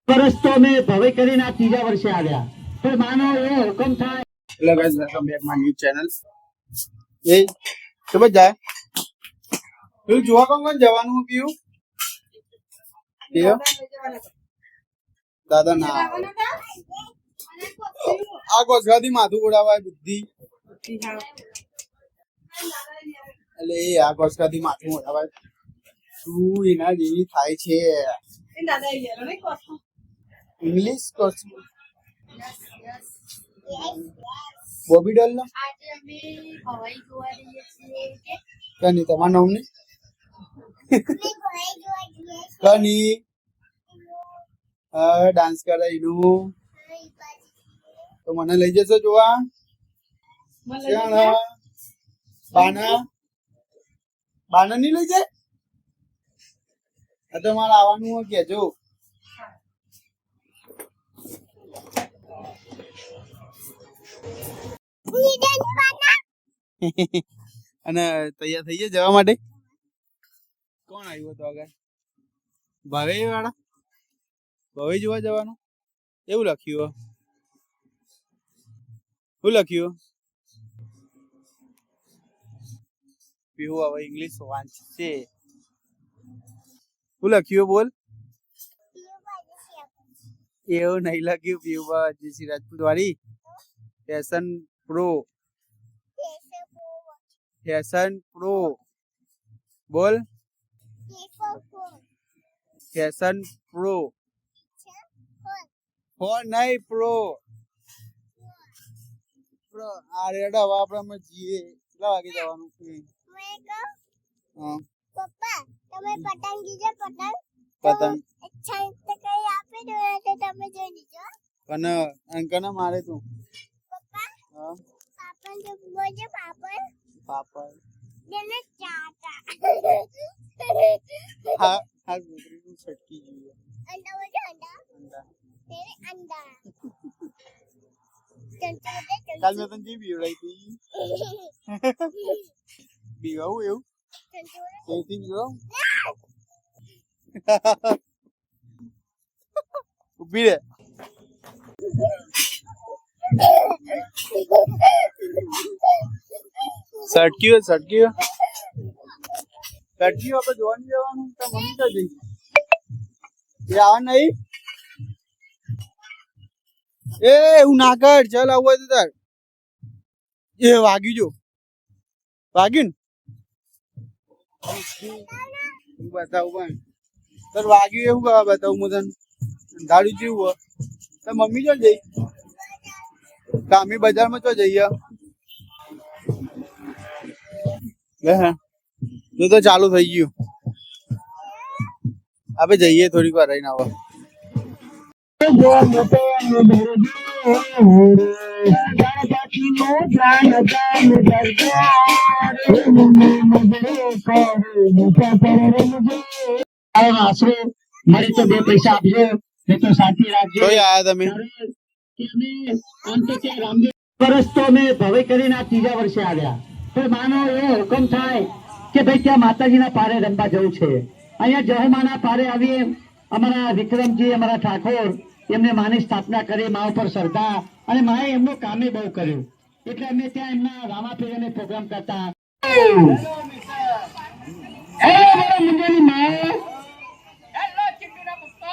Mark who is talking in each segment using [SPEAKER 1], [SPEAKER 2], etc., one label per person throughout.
[SPEAKER 1] વર્ષ તો અમે ભવે કરીને આ ત્રીજા વર્ષે આવ્યા, પણ માનો એવો હુકમ થાય.
[SPEAKER 2] Hello guys, welcome back my new channel. એ તો બસ જાય પેલું જોવા કોણ જવાનું પીયું દાદા ના આ ગોસગાથી માથું ઉડાવાય બુદ્ધિ એટલે એ આ ગોસગાથી માથું ઉડાવાય શું એના જેવી થાય છે ઇંગ્લિશ કોર્સ બોબી ડોલ નો
[SPEAKER 3] આજે અમે હવાઈ જોવા જઈએ છીએ કે
[SPEAKER 2] કની તમારું નામ ને કની ડાન્સ કરે એનું તો મને લઈ જશો જોવા બાના બાના ની લઈ જાય તો મારે આવવાનું હોય કેજો અને તૈયાર થઈ જાય જવા માટે કોણ આવ્યું હતું આગળ ભાવે વાળા ભાવે જોવા જવાનું એવું લખ્યું શું લખ્યું પીવું હવે ઇંગ્લિશ વાંચશે શું લખ્યું બોલ એવું નહીં લખ્યું પીવું જેસી રાજપૂત વાળી ફેશન પ્રો બોલ ફેશન પ્રો ફોન નહીં પ્રો આ રેડ હવે આપણે જઈએ કેટલા વાગે જવાનું
[SPEAKER 3] પપ્પા તમે પતંગ લીધો
[SPEAKER 2] પતંગ
[SPEAKER 3] અચ્છા તો કઈ આપી દો તો તમે જોઈ લીધો
[SPEAKER 2] કને અંકને મારે તું
[SPEAKER 3] પપ્પા
[SPEAKER 2] હા
[SPEAKER 3] પાપડ જો બોજે પાપડ
[SPEAKER 2] પાપડ
[SPEAKER 3] દેને ચાટા
[SPEAKER 2] હા હા ગુદરીનું છટકી ગયું
[SPEAKER 3] અંડા બોજે અંડા
[SPEAKER 2] અંડા
[SPEAKER 3] તેરે અંડા
[SPEAKER 2] કાલ મેં તને જી બીવડાઈ હતી બીવાવું એવું તેથી બીવાવ ઉભી રે સટક્યું આપણે જોવાની જવાનું તો મમ્મી તો જઈ એ આવા નહીં એ હું ના કર ચાલ આવું હોય તો તાર એ વાગ્યું જો વાગ્યું ને બતાવું પણ તાર વાગ્યું એવું બતાવું હું તને દારૂ જેવું હોય તો મમ્મી જો જઈ કામી બજારમાં તો જઈએ તું તો ચાલુ થઈ ગયું આપણે જઈએ થોડીક વાર રહીને આવો
[SPEAKER 1] મારી તો બે પૈસા આપજો એ તો સાચી રાખજો.
[SPEAKER 2] કઈ આયા તમે
[SPEAKER 1] વર્ષ તો અમે ભવે કરીને આ ત્રીજા વર્ષે આવ્યા, પણ માનો એવો હુકમ થાય કે ભાઈ ત્યાં માતાજીના પારે રમવા જવું છે. અહીંયા જહમાના પારે આવીએ અમારા વિક્રમજી અમારા ઠાકોર એમને માની સ્થાપના કરી, મા ઉપર શ્રદ્ધા અને માએ એમનું કામે બહુ કર્યું એટલે અમે ત્યાં એમના રામાપીરને પ્રોગ્રામ કરતા. મુંજેની માં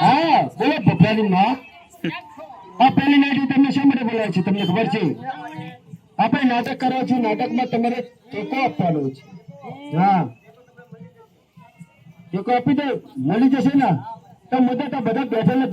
[SPEAKER 1] હા બોલો ભોપરાની માં આ પહેલી નાટી તમને શા માટે બોલાવે છે તમને ખબર છે? આપણે નાટક કરો છો, નાટકમાં તમારે ટેકો આપવાનો છે. હા ટેકો આપી દો મળી જશે ને તો મુદ્દે તો બધા બેઠેલા